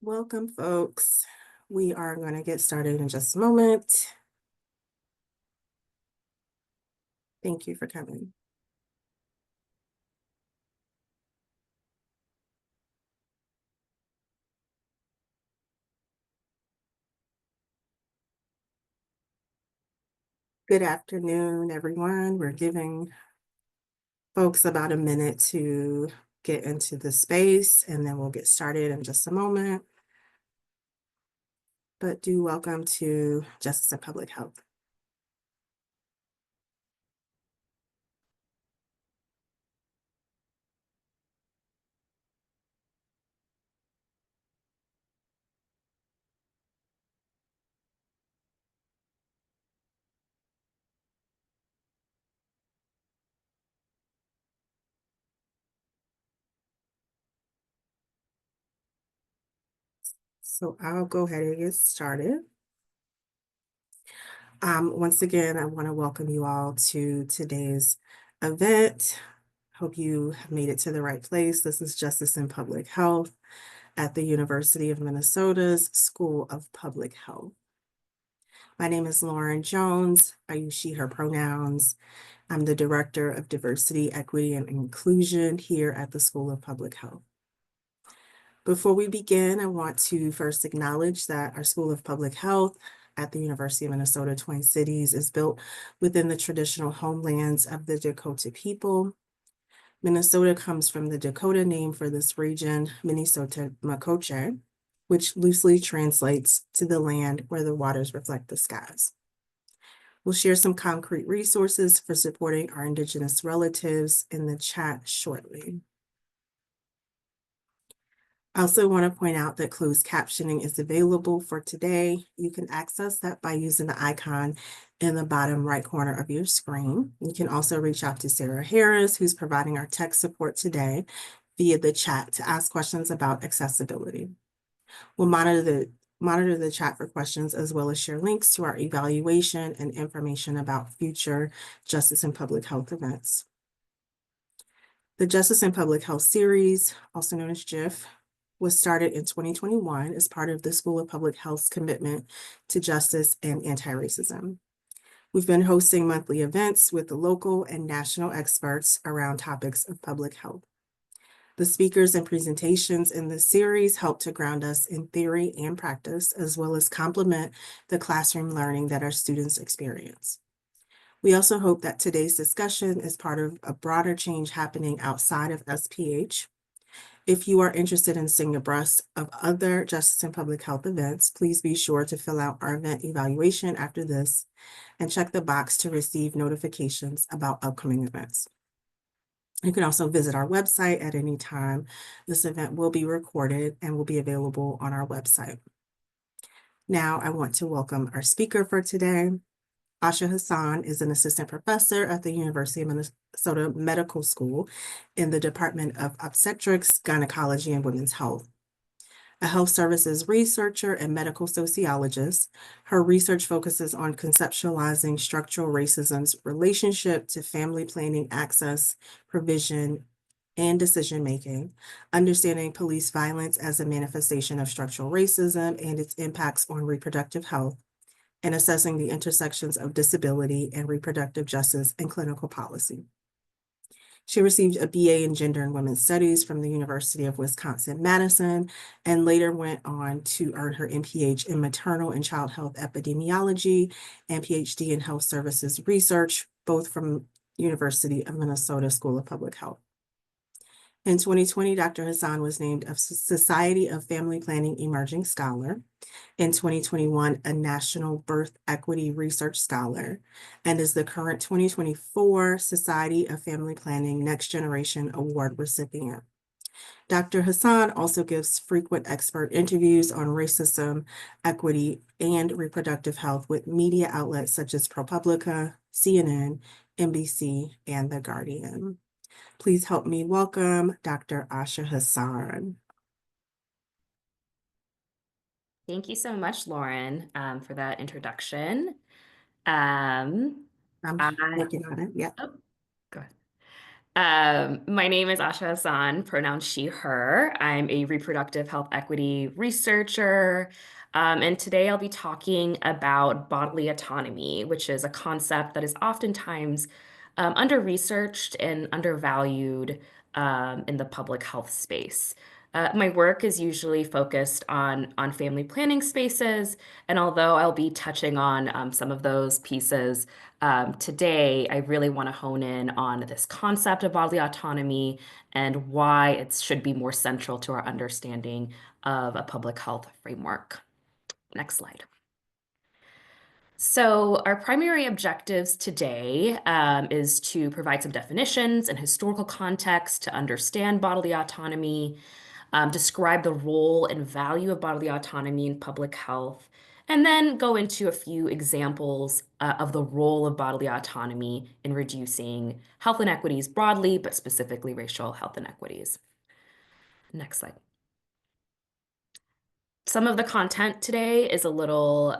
Welcome, folks. We are going to get started in just a moment. Thank you for coming. Good afternoon, everyone. We're giving folks about a minute to get into the space, and then we'll get started in just a moment. But do welcome to Justice and Public Health. So I'll go ahead and get started. Once again, I want to welcome you all to today's event. Hope you have made it to the right place. This is Justice and Public Health at the University of Minnesota's School of Public Health. My name is Lauren Jones. I use she, her pronouns. I'm the Director of Diversity, Equity, and Inclusion here at the School of Public Health. Before we begin, I want to first acknowledge that our School of Public Health at the University of Minnesota Twin Cities is built within the traditional homelands of the Dakota people. Minnesota comes from the Dakota name for this region, Minnesota Makoche, which loosely translates to the land where the waters reflect the skies. We'll share some concrete resources for supporting our Indigenous relatives in the chat shortly. I also want to point out that closed captioning is available for today. You can access that by using the icon in the bottom right corner of your screen. You can also reach out to Sarah Harris, who's providing our tech support today via the chat to ask questions about accessibility. We'll monitor the chat for questions as well as share links to our evaluation and information about future justice and public health events. The Justice and Public Health series, also known as JIF, was started in 2021 as part of the School of Public Health's commitment to justice and anti-racism. We've been hosting monthly events with the local and national experts around topics of public health. The speakers and presentations in this series help to ground us in theory and practice, as well as complement the classroom learning that our students experience. We also hope that today's discussion is part of a broader change happening outside of SPH. If you are interested in staying abreast of other justice and public health events, please be sure to fill out our event evaluation after this and check the box to receive notifications about upcoming events. You can also visit our website at any time. This event will be recorded and will be available on our website. Now, I want to welcome our speaker for today. Asha Hassan is an assistant professor at the University of Minnesota Medical School in the Department of Obstetrics, Gynecology, and Women's Health. A health services researcher and medical sociologist, her research focuses on conceptualizing structural racism's relationship to family planning access, provision, and decision-making, understanding police violence as a manifestation of structural racism and its impacts on reproductive health, and assessing the intersections of disability and reproductive justice and clinical policy. She received a BA in Gender and Women's Studies from the University of Wisconsin-Madison, and later went on to earn her MPH in Maternal and Child Health Epidemiology and PhD in Health Services Research, both from University of Minnesota School of Public Health. In 2020, Dr. Hassan was named a Society of Family Planning Emerging Scholar. In 2021, a National Birth Equity Research Scholar, and is the current 2024 Society of Family Planning Next Generation Award recipient. Dr. Hassan also gives frequent expert interviews on racism, equity, and reproductive health with media outlets such as ProPublica, CNN, NBC, and The Guardian. Please help me welcome Dr. Asha Hassan. Thank you so much, Lauren, for that introduction. I'm working on it, yeah. Oh, go ahead. My name is Asha Hassan, pronouns she, her. I'm a reproductive health equity researcher. And today I'll be talking about bodily autonomy, which is a concept that is oftentimes under-researched and undervalued in the public health space. My work is usually focused on family planning spaces, and although I'll be touching on some of those pieces today, I really want to hone in on this concept of bodily autonomy and why it should be more central to our understanding of a public health framework. Next slide. So, our primary objectives today is to provide some definitions and historical context to understand bodily autonomy, describe the role and value of bodily autonomy in public health, and then go into a few examples of the role of bodily autonomy in reducing health inequities broadly, but specifically racial health inequities. Next slide. Some of the content today is a little,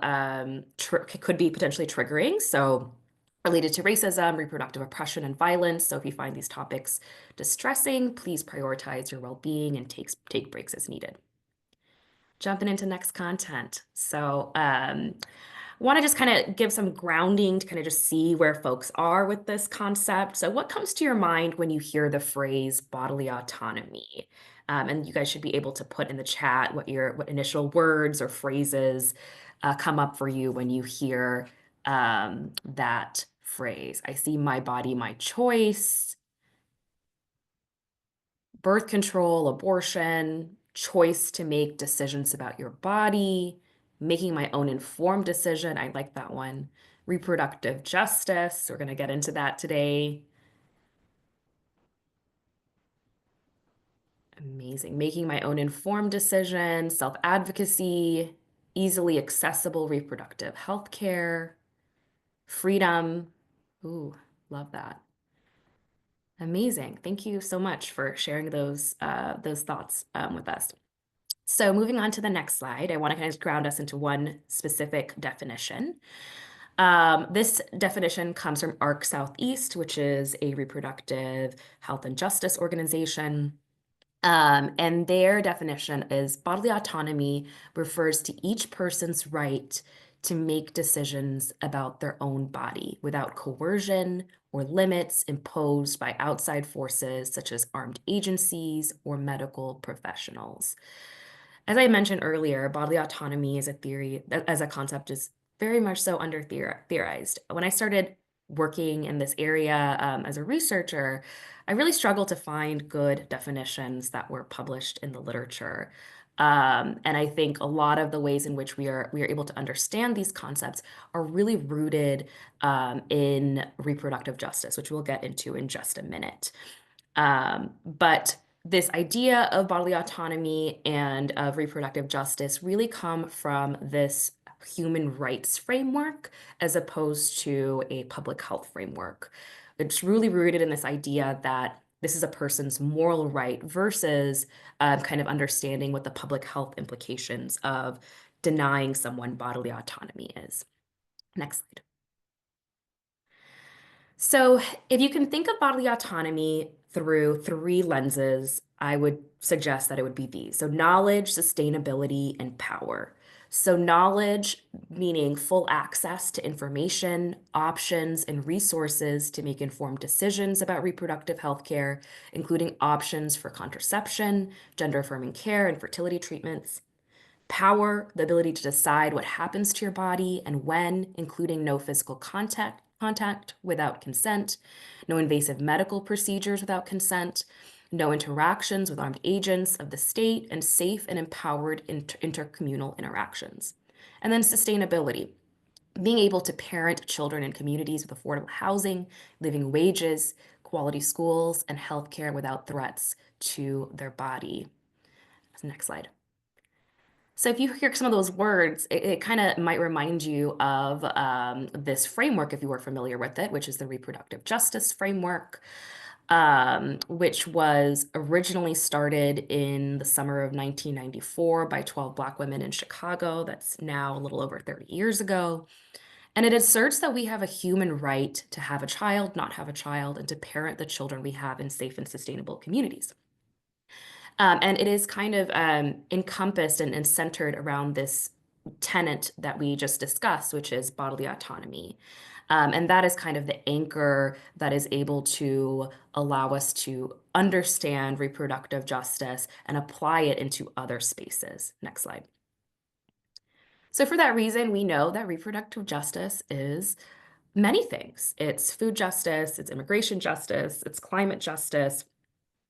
could be potentially triggering. So, related to racism, reproductive oppression, and violence. So, if you find these topics distressing, please prioritize your well-being and take breaks as needed. Jumping into next content. So, want to just kind of give some grounding to kind of just see where folks are with this concept. So, what comes to your mind when you hear the phrase bodily autonomy? And you guys should be able to put in the chat what initial words or phrases come up for you when you hear that phrase. I see my body, my choice, birth control, abortion, choice to make decisions about your body, making my own informed decision. I like that one. Reproductive justice. We're going to get into that today. Amazing. Making my own informed decision, self-advocacy, easily accessible reproductive health care, freedom. Ooh, love that. Amazing. Thank you so much for sharing those thoughts with us. So moving on to the next slide, I want to kind of ground us into one specific definition. This definition comes from ARC Southeast, which is a reproductive health and justice organization. And their definition is bodily autonomy refers to each person's right to make decisions about their own body without coercion or limits imposed by outside forces such as armed agencies or medical professionals. As I mentioned earlier, bodily autonomy as a theory, as a concept, is very much so under theorized. When I started working in this area as a researcher, I really struggled to find good definitions that were published in the literature. And I think a lot of the ways in which we are able to understand these concepts are really rooted in reproductive justice, which we'll get into in just a minute. But this idea of bodily autonomy and of reproductive justice really come from this human rights framework as opposed to a public health framework. It's really rooted in this idea that this is a person's moral right versus kind of understanding what the public health implications of denying someone bodily autonomy is. Next slide. So, if you can think of bodily autonomy through three lenses, I would suggest that it would be these. So, knowledge, sustainability, and power. So, knowledge meaning full access to information, options, and resources to make informed decisions about reproductive health care, including options for contraception, gender affirming care, and fertility treatments. Power, the ability to decide what happens to your body and when, including no physical contact without consent, no invasive medical procedures without consent, no interactions with armed agents of the state, and safe and empowered intercommunal interactions. And then sustainability, being able to parent children in communities with affordable housing, living wages, quality schools, and healthcare without threats to their body. Next slide. So if you hear some of those words, it kind of might remind you of this framework, if you were familiar with it, which is the reproductive justice framework, which was originally started in the summer of 1994 by 12 Black women in Chicago. That's now a little over 30 years ago. And it asserts that we have a human right to have a child, not have a child, and to parent the children we have in safe and sustainable communities. And it is kind of encompassed and centered around this tenet that we just discussed, which is bodily autonomy. And that is kind of the anchor that is able to allow us to understand reproductive justice and apply it into other spaces. Next slide. So, for that reason, we know that reproductive justice is many things. It's food justice, it's immigration justice, it's climate justice,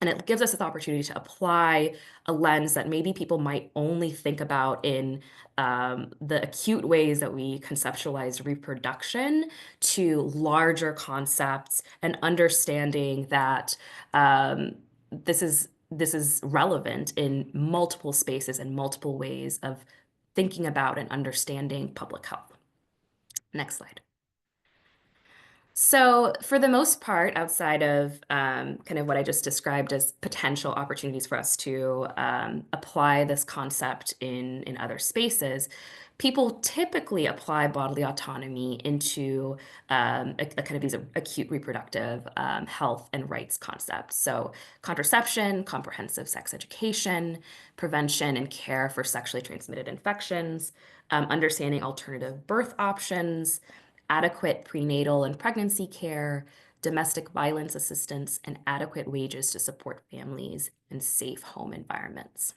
and it gives us this opportunity to apply a lens that maybe people might only think about in the acute ways that we conceptualize reproduction to larger concepts and understanding that this is relevant in multiple spaces and multiple ways of thinking about and understanding public health. Next slide. So, for the most part, outside of kind of what I just described as potential opportunities for us to apply this concept in other spaces, people typically apply bodily autonomy into a kind of these acute reproductive health and rights concepts. So, contraception, comprehensive sex education, prevention and care for sexually transmitted infections, understanding alternative birth options, adequate prenatal and pregnancy care, domestic violence assistance, and adequate wages to support families in safe home environments.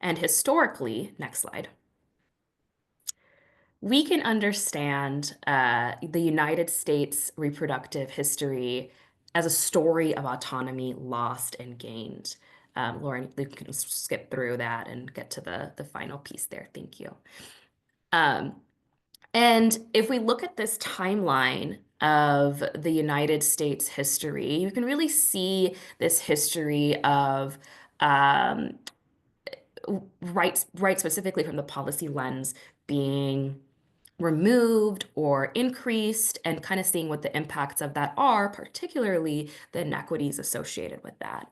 And historically, next slide, we can understand the United States reproductive history as a story of autonomy lost and gained. Lauren, you can skip through that and get to the final piece there. Thank you. And if we look at this timeline of the United States history, you can really see this history of um, rights specifically from the policy lens being removed or increased, and kind of seeing what the impacts of that are, particularly the inequities associated with that.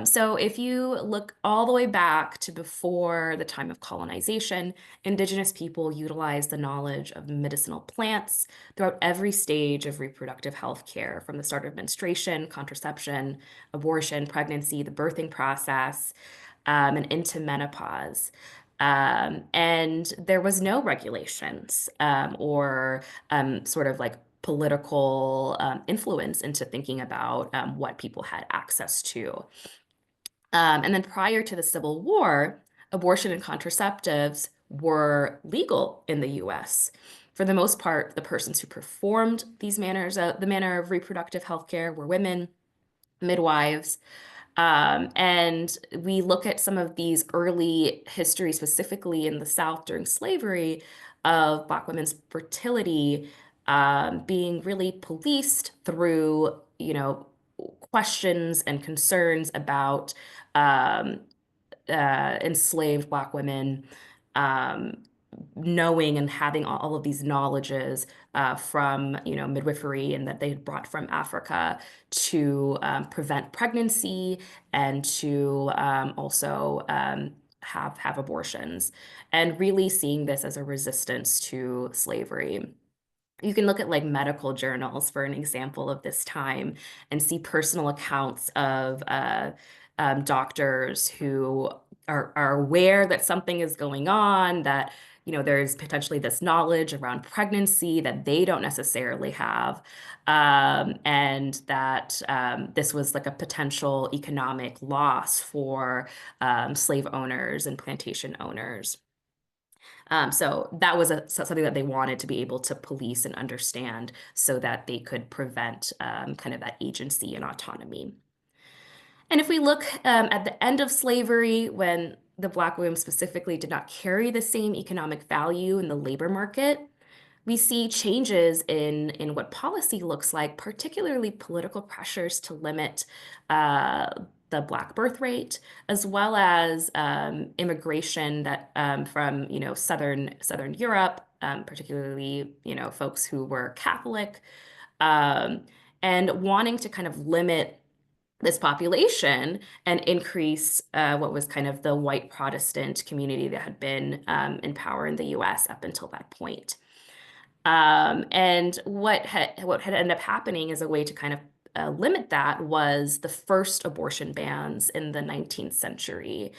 So if you look all the way back to before the time of colonization, Indigenous people utilized the knowledge of medicinal plants throughout every stage of reproductive health care, from the start of menstruation, contraception, abortion, pregnancy, the birthing process, and into menopause. And there was no regulations or sort of like political influence into thinking about what people had access to. And then prior to the Civil War, abortion and contraceptives were legal in the US. For the most part, the persons who performed these manners, the manner of reproductive health care were women, midwives. And we look at some of these early history, specifically in the South during slavery, of Black women's fertility being really policed through, questions and concerns about um, enslaved Black women um, knowing and having all of these knowledges from midwifery, and that they had brought from Africa to prevent pregnancy and to also have abortions, and really seeing this as a resistance to slavery. You can look at like medical journals for an example of this time and see personal accounts of doctors who are aware that something is going on, that there's potentially this knowledge around pregnancy that they don't necessarily have, and that this was like a potential economic loss for slave owners and plantation owners. So that was something that they wanted to be able to police and understand so that they could prevent kind of that agency and autonomy. And if we look at the end of slavery, when the Black women specifically did not carry the same economic value in the labor market, we see changes in what policy looks like, particularly political pressures to limit the Black birth rate, as well as immigration that from Southern Europe, particularly folks who were Catholic, um, and wanting to kind of limit this population and increase what was kind of the white Protestant community that had been in power in the U.S. up until that point. And what had ended up happening as a way to kind of limit that was the first abortion bans in the 19th century,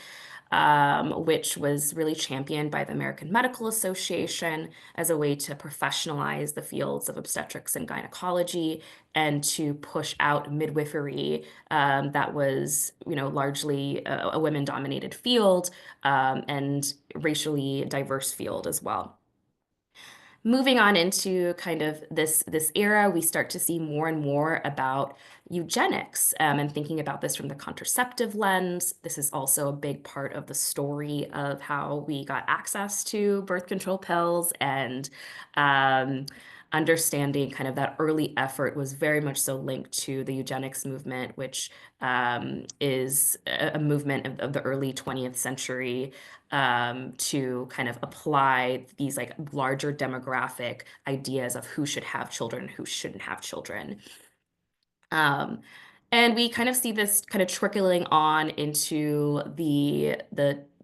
which was really championed by the American Medical Association as a way to professionalize the fields of obstetrics and gynecology and to push out midwifery that was, largely a women-dominated field and racially diverse field as well. Moving on into kind of this era, we start to see more and more about eugenics and thinking about this from the contraceptive lens. This is also a big part of the story of how we got access to birth control pills and um, understanding kind of that early effort was very much so linked to the eugenics movement, which is a movement of the early 20th century to kind of apply these like larger demographic ideas of who should have children, who shouldn't have children. Um, and we kind of see this kind of trickling on into the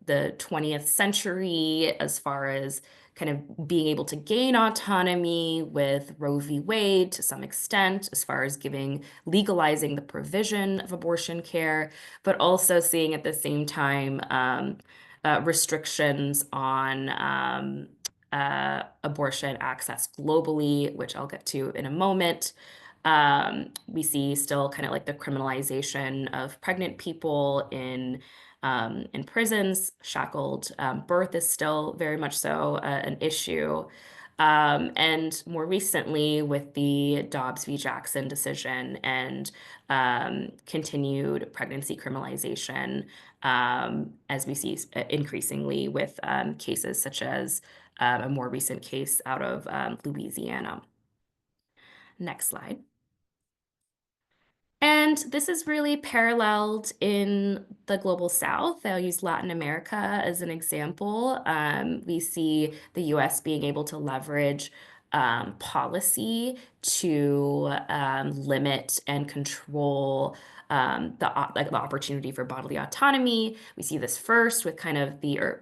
20th century as far as kind of being able to gain autonomy with Roe v. Wade to some extent, as far as legalizing the provision of abortion care, but also seeing at the same time restrictions on abortion access globally, which I'll get to in a moment. We see still kind of like the criminalization of pregnant people in prisons. Shackled birth is still very much so an issue. And more recently, with the Dobbs v. Jackson decision and continued pregnancy criminalization, as we see increasingly with cases such as a more recent case out of Louisiana. Next slide. And this is really paralleled in the global South. I'll use Latin America as an example. We see the US being able to leverage policy to limit and control the opportunity for bodily autonomy. We see this first with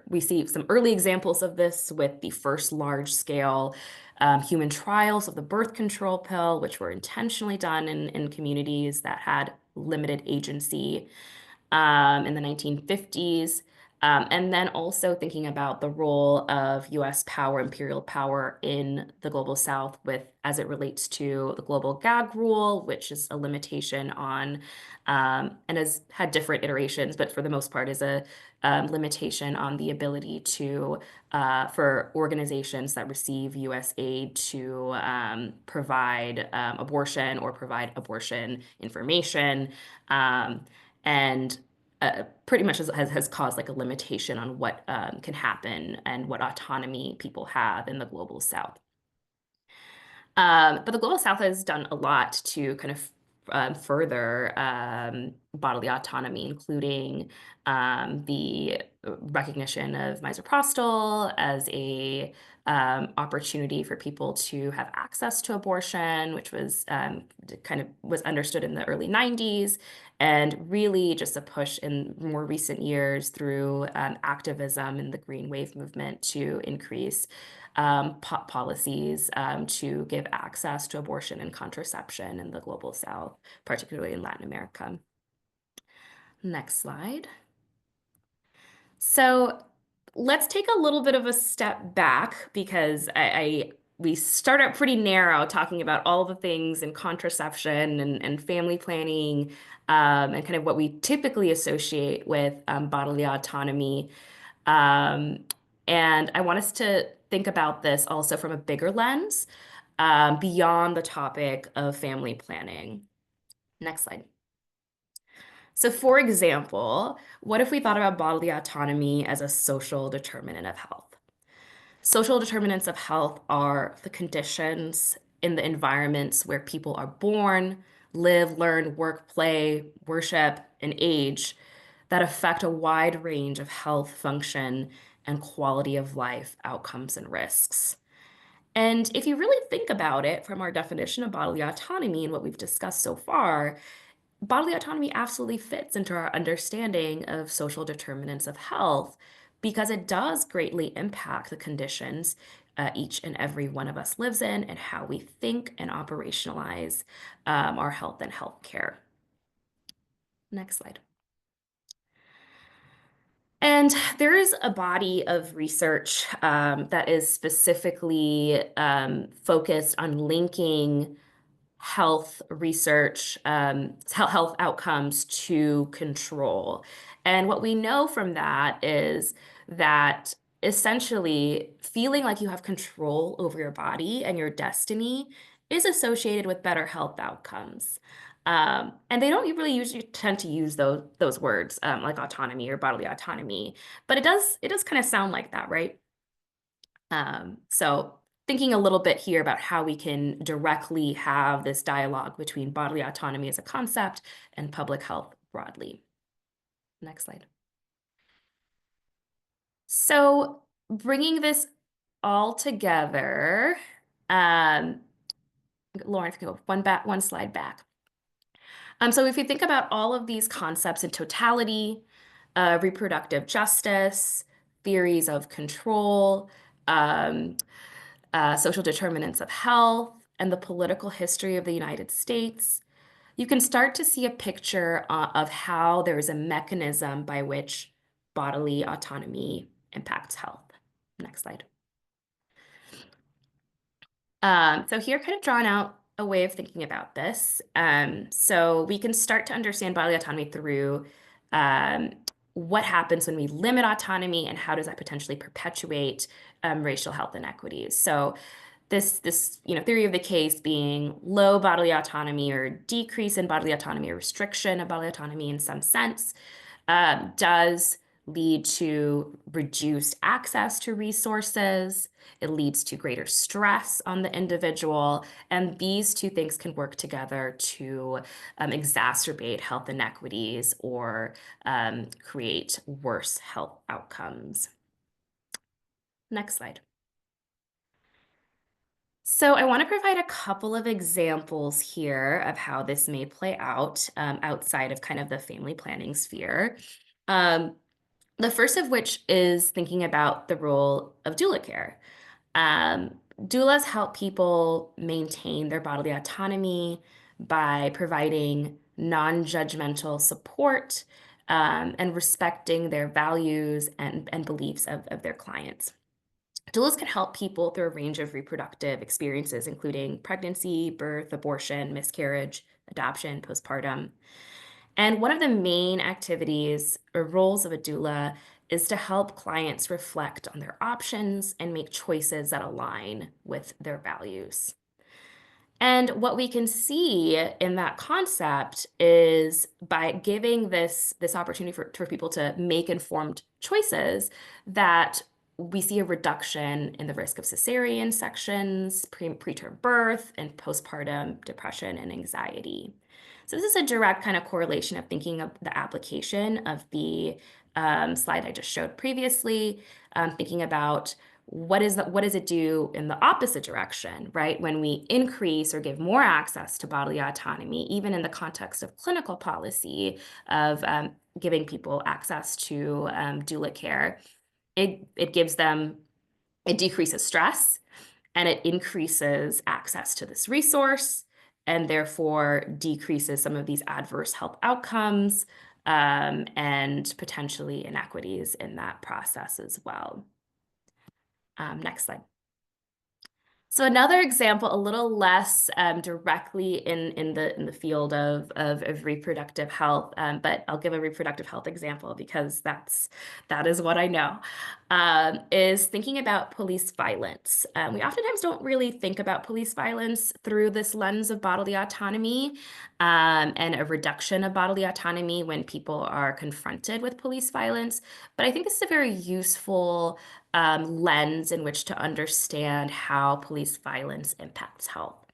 we see some early examples of this with the first large scale human trials of the birth control pill, which were intentionally done in communities that had limited agency in the 1950s. And then also thinking about the role of US power, imperial power in the global South as it relates to the global gag rule, which is a limitation on, and has had different iterations, but for the most part is a limitation on the ability for organizations that receive US aid to provide abortion or provide abortion information. And pretty much has caused like a limitation on what can happen and what autonomy people have in the global South. But the global South has done a lot to kind of further bodily autonomy, including the recognition of misoprostol as a opportunity for people to have access to abortion, which was was understood in the early 90s, and really just a push in more recent years through activism in the Green Wave movement to increase policies to give access to abortion and contraception in the global South, particularly in Latin America. Next slide. So let's take a little bit of a step back because we start out pretty narrow talking about all the things in contraception and family planning and kind of what we typically associate with bodily autonomy. And I want us to think about this also from a bigger lens beyond the topic of family planning. Next slide. So for example, what if we thought about bodily autonomy as a social determinant of health? Social determinants of health are the conditions in the environments where people are born, live, learn, work, play, worship, and age that affect a wide range of health, function, and quality of life outcomes and risks. And if you really think about it from our definition of bodily autonomy and what we've discussed so far, bodily autonomy absolutely fits into our understanding of social determinants of health because it does greatly impact the conditions each and every one of us lives in, and how we think and operationalize our health and healthcare. Next slide. And there is a body of research that is specifically focused on linking health research, health outcomes to control. And what we know from that is that essentially feeling like you have control over your body and your destiny is associated with better health outcomes. And they don't really usually tend to use those words like autonomy or bodily autonomy, but it does kind of sound like that, right? So thinking a little bit here about how we can directly have this dialogue between bodily autonomy as a concept and public health broadly. Next slide. So bringing this all together, um, Lauren, if you can go one slide back. So if you think about all of these concepts in totality, reproductive justice, theories of control, um, social determinants of health, and the political history of the United States, you can start to see a picture of how there is a mechanism by which bodily autonomy impacts health. Next slide. So here, kind of drawn out a way of thinking about this. So we can start to understand bodily autonomy through um, what happens when we limit autonomy and how does that potentially perpetuate racial health inequities. So this theory of the case being low bodily autonomy or decrease in bodily autonomy or restriction of bodily autonomy in some sense does lead to reduced access to resources. It leads to greater stress on the individual. And these two things can work together to exacerbate health inequities or create worse health outcomes. Next slide. So I want to provide a couple of examples here of how this may play out outside of kind of the family planning sphere. Um, the first of which is thinking about the role of doula care. Doulas help people maintain their bodily autonomy by providing non-judgmental support and respecting their values and beliefs of their clients. Doulas can help people through a range of reproductive experiences, including pregnancy, birth, abortion, miscarriage, adoption, postpartum. And one of the main activities or roles of a doula is to help clients reflect on their options and make choices that align with their values. And what we can see in that concept is by giving this opportunity for people to make informed choices, that we see a reduction in the risk of cesarean sections, preterm birth, and postpartum depression and anxiety. So this is a direct kind of correlation of thinking of the application of the slide I just showed previously, thinking about what does it do in the opposite direction, right? When we increase or give more access to bodily autonomy, even in the context of clinical policy of giving people access to doula care, it gives them, it decreases stress and it increases access to this resource and therefore decreases some of these adverse health outcomes and potentially inequities in that process as well. Next slide. So another example, a little less directly in the field of reproductive health, but I'll give a reproductive health example because that is what I know, is thinking about police violence. We oftentimes don't really think about police violence through this lens of bodily autonomy and a reduction of bodily autonomy when people are confronted with police violence. But I think this is a very useful lens in which to understand how police violence impacts health.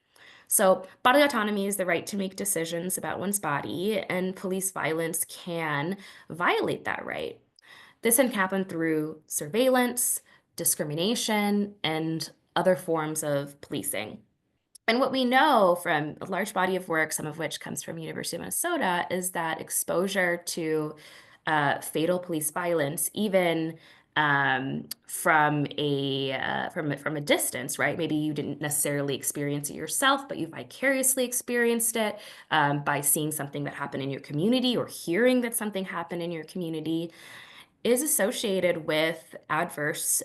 So, bodily autonomy is the right to make decisions about one's body, and police violence can violate that right. This can happen through surveillance, discrimination, and other forms of policing. And what we know from a large body of work, some of which comes from University of Minnesota, is that exposure to fatal police violence, even from a distance, right? Maybe you didn't necessarily experience it yourself, but you vicariously experienced it by seeing something that happened in your community or hearing that something happened in your community, is associated with adverse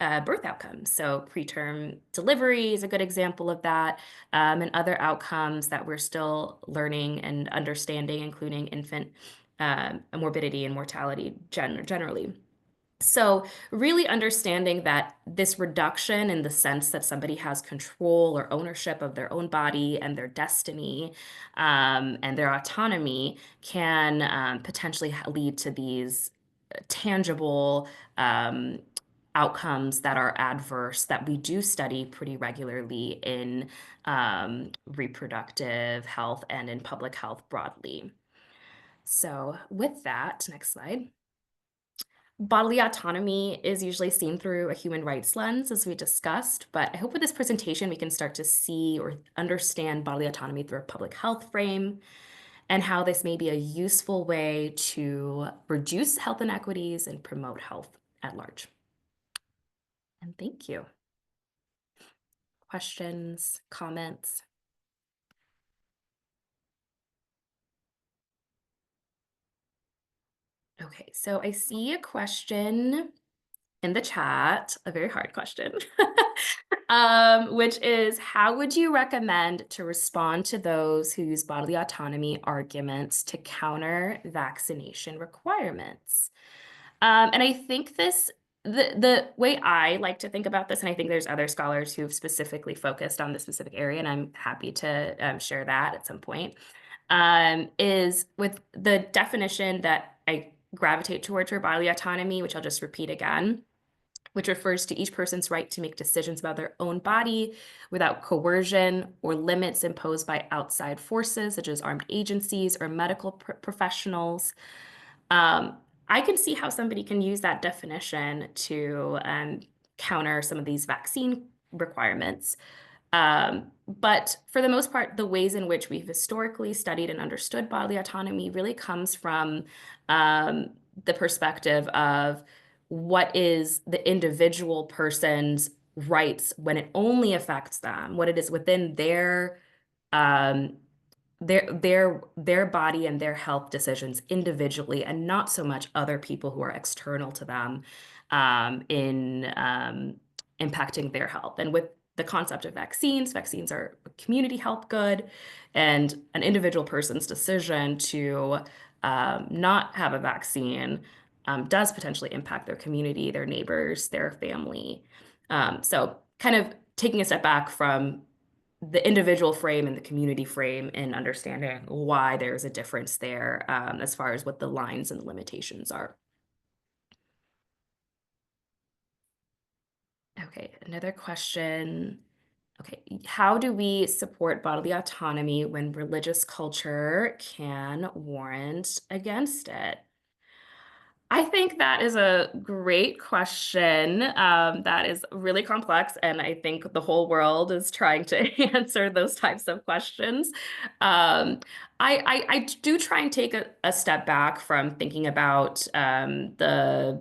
birth outcomes. So preterm delivery is a good example of that, and other outcomes that we're still learning and understanding, including infant morbidity and mortality generally. So really understanding that this reduction in the sense that somebody has control or ownership of their own body and their destiny, and their autonomy can potentially lead to these tangible outcomes that are adverse that we do study pretty regularly in reproductive health and in public health broadly. So with that, next slide. Bodily autonomy is usually seen through a human rights lens, as we discussed, but I hope with this presentation we can start to see or understand bodily autonomy through a public health frame and how this may be a useful way to reduce health inequities and promote health at large. And thank you. Questions, comments? Okay, so I see a question in the chat, a very hard question, which is, how would you recommend to respond to those who use bodily autonomy arguments to counter vaccination requirements? And I think the way I like to think about this, and I think there's other scholars who've specifically focused on this specific area, and I'm happy to share that at some point, is with the definition that I gravitate towards for bodily autonomy, which I'll just repeat again, which refers to each person's right to make decisions about their own body without coercion or limits imposed by outside forces, such as armed agencies or medical professionals. I can see how somebody can use that definition to counter some of these vaccine requirements. But for the most part, the ways in which we've historically studied and understood bodily autonomy really comes from the perspective of what is the individual person's rights when it only affects them, what it is within um, their body and their health decisions individually, and not so much other people who are external to them in impacting their health. And with the concept of vaccines are a community health good, and an individual person's decision to not have a vaccine does potentially impact their community, their neighbors, their family. So kind of taking a step back from the individual frame and the community frame and understanding why there's a difference there as far as what the lines and the limitations are. Okay, another question. Okay, how do we support bodily autonomy when religious culture can warrant against it? I think that is a great question. That is really complex, and I think the whole world is trying to answer those types of questions. I do try and take a step back from thinking about the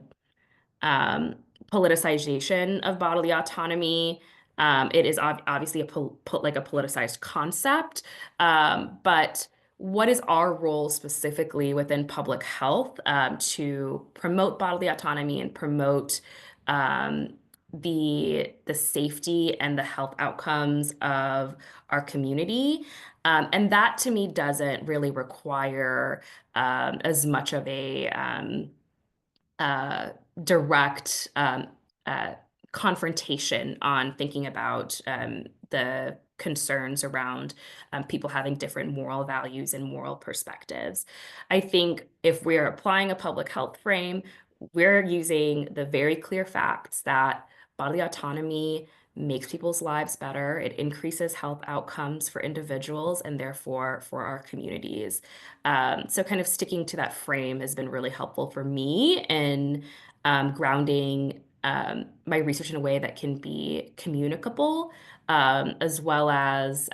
um, politicization of bodily autonomy. It is obviously like a politicized concept, but what is our role specifically within public health to promote bodily autonomy and promote um, the safety and the health outcomes of our community? And that to me doesn't really require as much of a uh, direct uh, confrontation on thinking about the concerns around people having different moral values and moral perspectives. I think if we're applying a public health frame, we're using the very clear facts that bodily autonomy makes people's lives better. It increases health outcomes for individuals and therefore for our communities. So kind of sticking to that frame has been really helpful for me in grounding my research in a way that can be communicable, as well as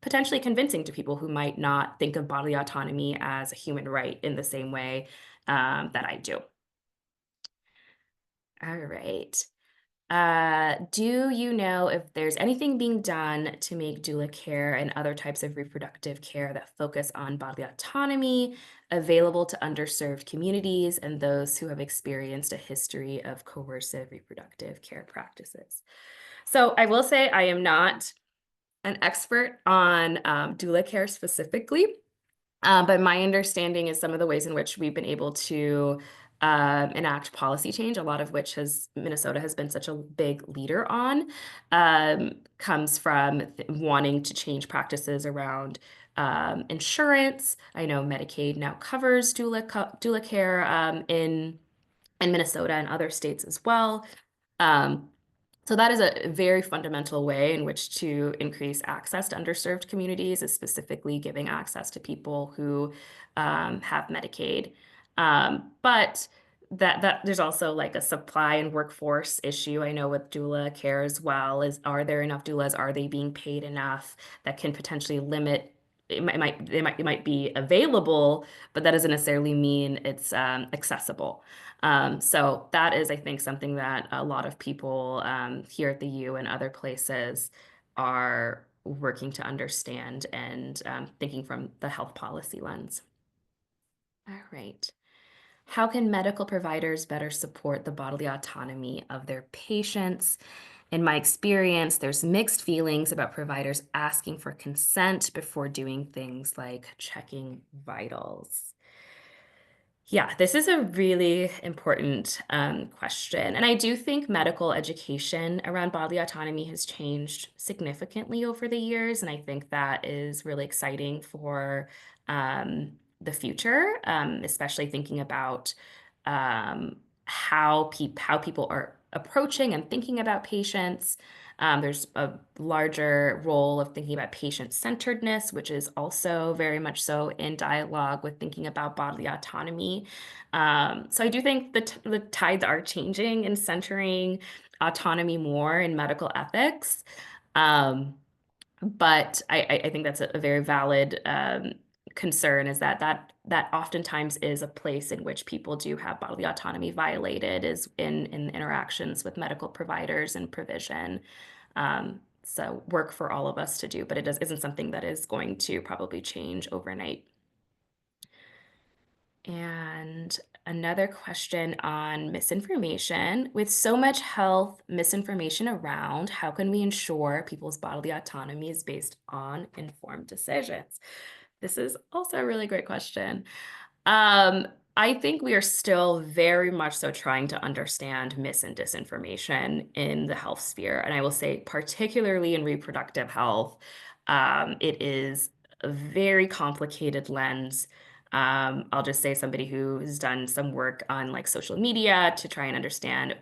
potentially convincing to people who might not think of bodily autonomy as a human right in the same way that I do. All right. Do you know if there's anything being done to make doula care and other types of reproductive care that focus on bodily autonomy available to underserved communities and those who have experienced a history of coercive reproductive care practices? So I will say I am not an expert on doula care specifically. But my understanding is some of the ways in which we've been able to enact policy change, a lot of which has Minnesota has been such a big leader on, comes from wanting to change practices around insurance. I know Medicaid now covers doula care in Minnesota and other states as well. Um, so that is a very fundamental way in which to increase access to underserved communities, is specifically giving access to people who have Medicaid. But that there's also like a supply and workforce issue. I know with doula care as well, is are there enough doulas? Are they being paid enough? That can potentially limit. It might be available, but that doesn't necessarily mean it's accessible. So that is, I think, something that a lot of people here at the U and other places are working to understand and thinking from the health policy lens. All right. How can medical providers better support the bodily autonomy of their patients? In my experience, there's mixed feelings about providers asking for consent before doing things like checking vitals. Yeah, this is a really important question. And I do think medical education around bodily autonomy has changed significantly over the years. And I think that is really exciting for the future, especially thinking about how people are approaching and thinking about patients. There's a larger role of thinking about patient-centeredness, which is also very much so in dialogue with thinking about bodily autonomy. So I do think the tides are changing and centering autonomy more in medical ethics. Um, but I think that's a very valid concern, is that oftentimes is a place in which people do have bodily autonomy violated, is in interactions with medical providers and provision. So work for all of us to do, but isn't something that is going to probably change overnight. And another question on misinformation. With so much health misinformation around, how can we ensure people's bodily autonomy is based on informed decisions? This is also a really great question. Um, I think we are still very much so trying to understand mis and disinformation in the health sphere. And I will say, particularly in reproductive health, it is a very complicated lens. I'll just say, somebody who has done some work on like social media to try and understand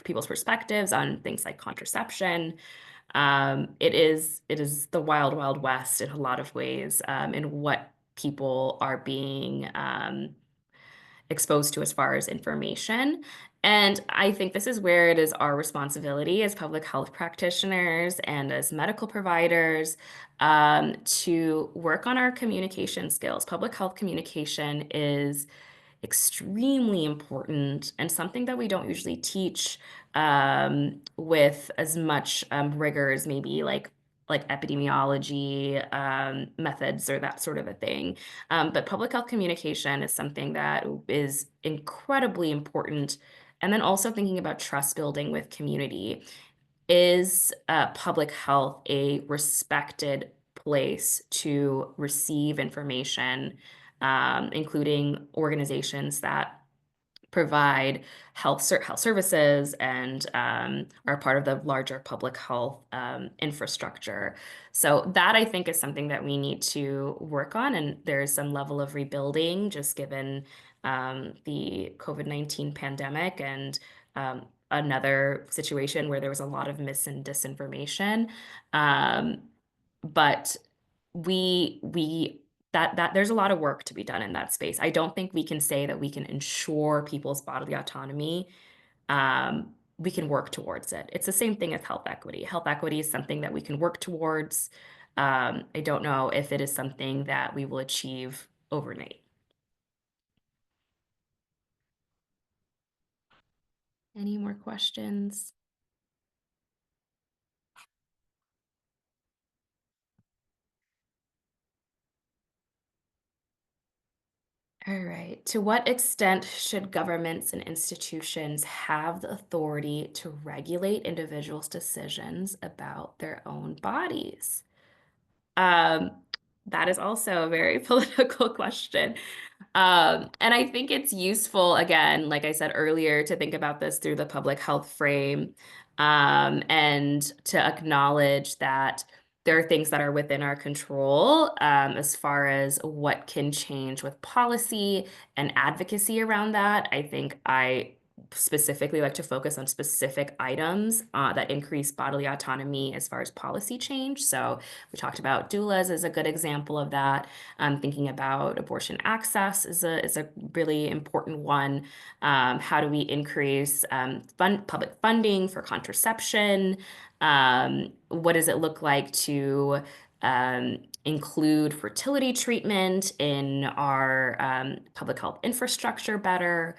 people's perspectives on things like contraception. It is the wild, wild west in a lot of ways, in what people are being exposed to as far as information. And I think this is where it is our responsibility as public health practitioners and as medical providers to work on our communication skills. Public health communication is extremely important and something that we don't usually teach with as much rigor as maybe like epidemiology methods or that sort of a thing. But public health communication is something that is incredibly important. And then also thinking about trust building with community. Is public health a respected place to receive information, including organizations that provide health services and are part of the larger public health infrastructure? So that, I think, is something that we need to work on, and there's some level of rebuilding just given the COVID-19 pandemic and another situation where there was a lot of mis and disinformation. Um, but we that there's a lot of work to be done in that space. I don't think we can say that we can ensure people's bodily autonomy. We can work towards it. It's the same thing as health equity. Health equity is something that we can work towards. I don't know if it is something that we will achieve overnight. Any more questions? All right. To what extent should governments and institutions have the authority to regulate individuals' decisions about their own bodies? Um, that is also a very political question. And I think it's useful, again, like I said earlier, to think about this through the public health frame, and to acknowledge that there are things that are within our control, as far as what can change with policy and advocacy around that. I think I specifically like to focus on specific items that increase bodily autonomy as far as policy change. So we talked about doulas as a good example of that. Thinking about abortion access is a really important one. How do we increase public funding for contraception? What does it look like to include fertility treatment in our public health infrastructure better,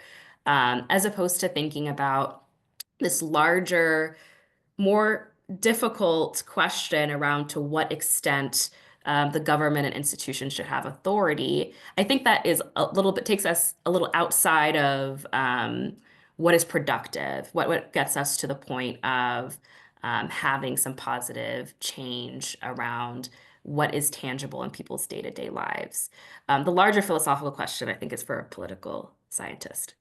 as opposed to thinking about this larger, more difficult question around to what extent the government and institutions should have authority. I think that is a little bit takes us a little outside of what is productive, what gets us to the point of having some positive change around what is tangible in people's day-to-day lives. The larger philosophical question, I think, is for a political scientist.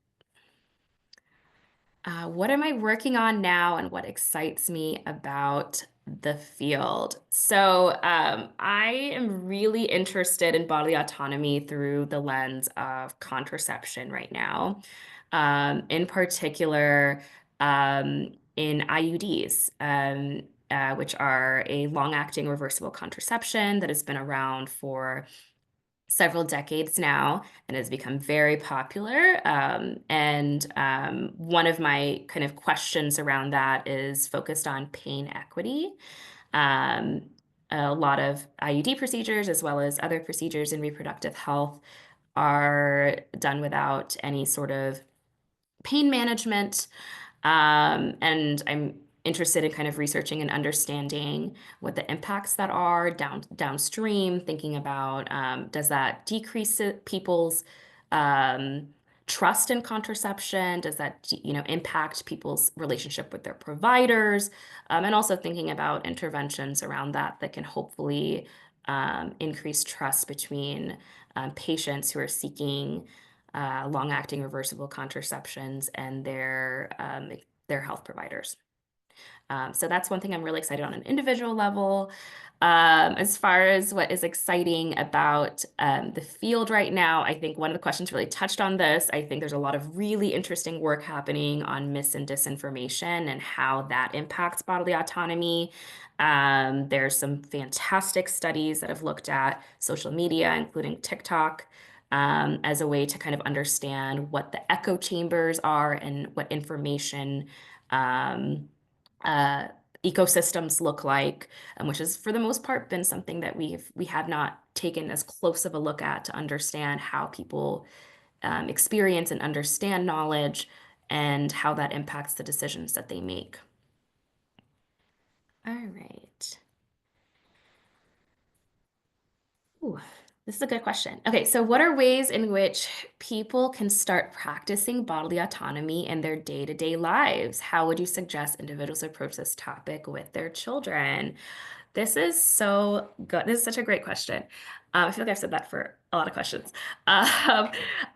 What am I working on now and what excites me about the field? So, I am really interested in bodily autonomy through the lens of contraception right now. In particular, in IUDs, which are a long-acting reversible contraception that has been around for several decades now and has become very popular. And one of my kind of questions around that is focused on pain equity. Um, a lot of IUD procedures, as well as other procedures in reproductive health, are done without any sort of pain management. And I'm interested in kind of researching and understanding what the impacts that are downstream, thinking about does that decrease people's um, trust in contraception? Does that, impact people's relationship with their providers? And also thinking about interventions around that that can hopefully increase trust between patients who are seeking long-acting reversible contraceptions and their health providers. So that's one thing I'm really excited on an individual level. As far as what is exciting about the field right now, I think one of the questions really touched on this. I think there's a lot of really interesting work happening on mis and disinformation and how that impacts bodily autonomy. There's some fantastic studies that have looked at social media, including TikTok, as a way to kind of understand what the echo chambers are and what information um, uh, ecosystems look like, which has for the most part been something that we have not taken as close of a look at to understand how people experience and understand knowledge and how that impacts the decisions that they make. All right. Ooh, this is a good question. Okay, so what are ways in which people can start practicing bodily autonomy in their day-to-day lives? How would you suggest individuals approach this topic with their children? This is so good. This is such a great question. I feel like I've said that for a lot of questions. Um,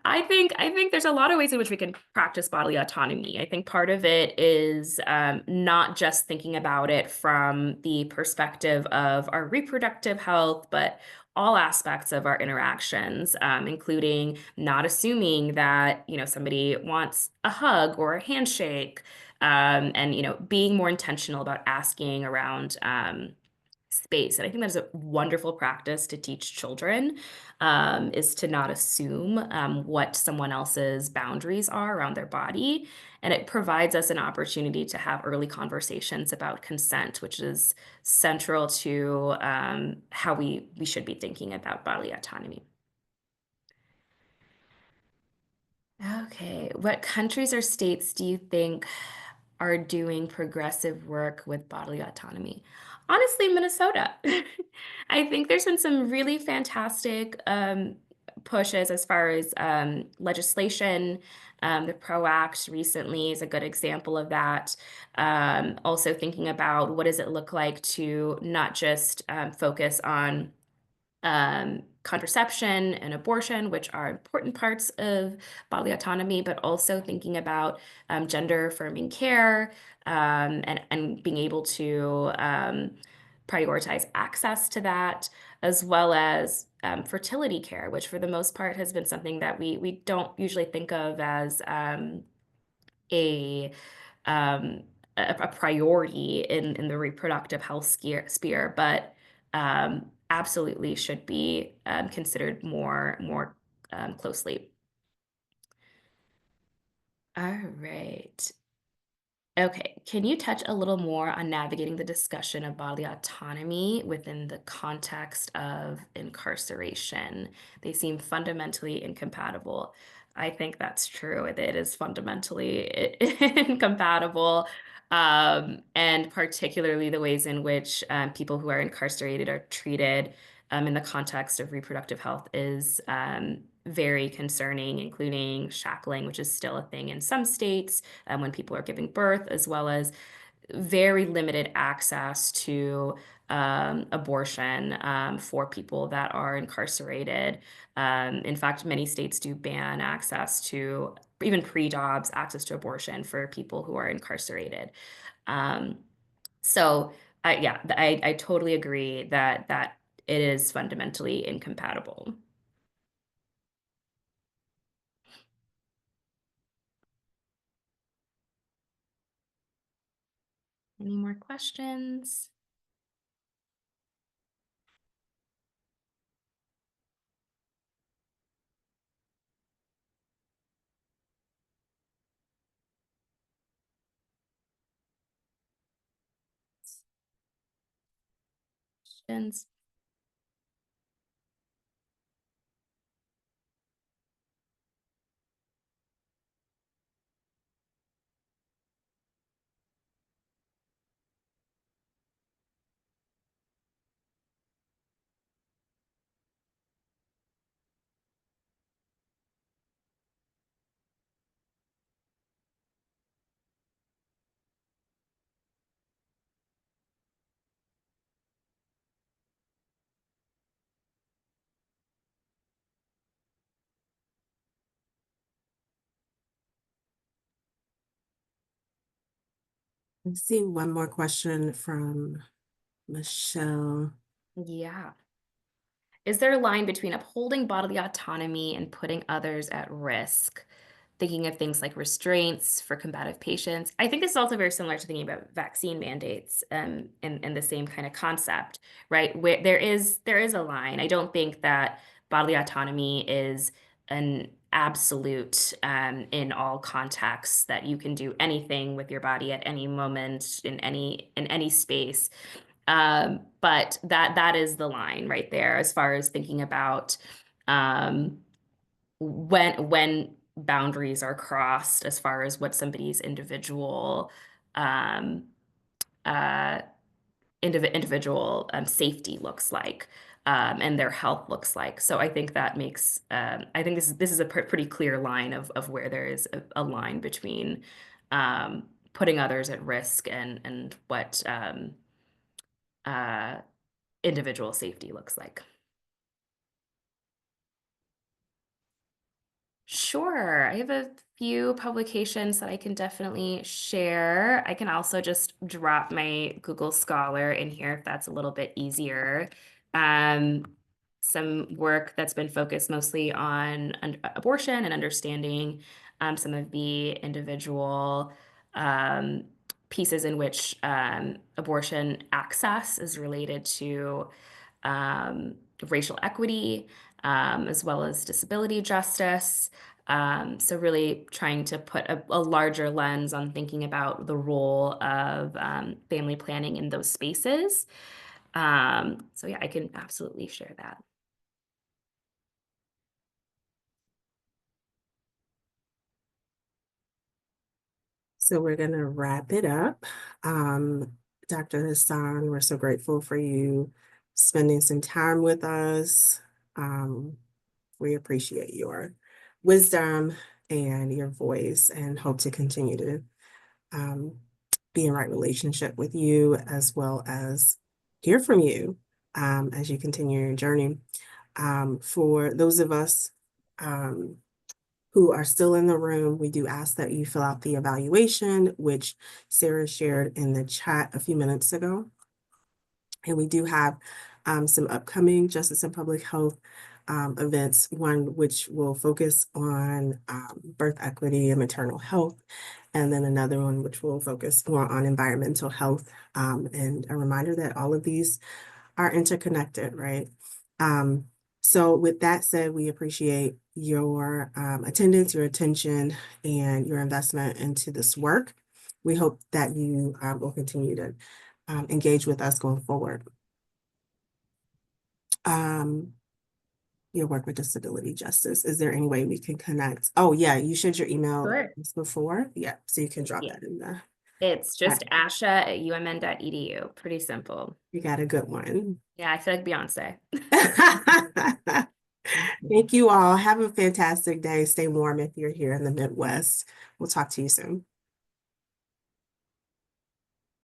I think there's a lot of ways in which we can practice bodily autonomy. I think part of it is not just thinking about it from the perspective of our reproductive health, but all aspects of our interactions, including not assuming that somebody wants a hug or a handshake, and being more intentional about asking around. Space. And I think that's a wonderful practice to teach children, is to not assume what someone else's boundaries are around their body. And it provides us an opportunity to have early conversations about consent, which is central to how we should be thinking about bodily autonomy. Okay, what countries or states do you think are doing progressive work with bodily autonomy? Honestly, Minnesota. I think there's been some really fantastic pushes as far as legislation. The PRO Act recently is a good example of that. Also, thinking about what does it look like to not just focus on contraception and abortion, which are important parts of bodily autonomy, but also thinking about gender affirming care and being able to prioritize access to that, as well as fertility care, which for the most part has been something that we don't usually think of as a um, a priority in the reproductive health sphere, but absolutely should be considered more closely. All right. Okay, can you touch a little more on navigating the discussion of bodily autonomy within the context of incarceration? They seem fundamentally incompatible. I think that's true. It is fundamentally incompatible, and particularly the ways in which people who are incarcerated are treated in the context of reproductive health is very concerning, including shackling, which is still a thing in some states when people are giving birth, as well as very limited access to abortion for people that are incarcerated. In fact, many states do ban access to, even pre-jobs, access to abortion for people who are incarcerated. Um, so, yeah, I totally agree that it is fundamentally incompatible. Any more questions? Questions? I see one more question from Michelle. Yeah. Is there a line between upholding bodily autonomy and putting others at risk? Thinking of things like restraints for combative patients. I think this is also very similar to thinking about vaccine mandates and the same kind of concept, right? Where there is a line. I don't think that bodily autonomy is an absolute in all contexts that you can do anything with your body at any moment in any space. But that is the line right there as far as thinking about um, when boundaries are crossed as far as what somebody's um, uh, individual safety looks like and their health looks like. So I think that makes I think this is a pretty clear line of where there is a line between putting others at risk and what uh, individual safety looks like. Sure. I have a few publications that I can definitely share. I can also just drop my Google Scholar in here if that's a little bit easier. Um, some work that's been focused mostly on abortion and understanding some of the individual um, pieces in which abortion access is related to um, racial equity, as well as disability justice. So really trying to put a larger lens on thinking about the role of family planning in those spaces. So yeah, I can absolutely share that. So we're going to wrap it up. Dr. Hassan, we're so grateful for you spending some time with us. We appreciate your wisdom and your voice and hope to continue to um, be in right relationship with you as well as hear from you as you continue your journey. For those of us who are still in the room, we do ask that you fill out the evaluation, which Sarah shared in the chat a few minutes ago. And we do have some upcoming justice and public health events, one which will focus on birth equity and maternal health, and then another one which will focus more on environmental health. And a reminder that all of these are interconnected, right? So with that said, we appreciate your attendance, your attention, and your investment into this work. We hope that you will continue to engage with us going forward. Your work with disability justice. Is there any way we can connect? Oh yeah, you shared your email Sure. before. Yeah, so you can drop Yeah. that in there. It's just asha@umn.edu. Pretty simple. You got a good one. Yeah, I feel like Beyonce. Thank you all. Have a fantastic day. Stay warm if you're here in the Midwest. We'll talk to you soon.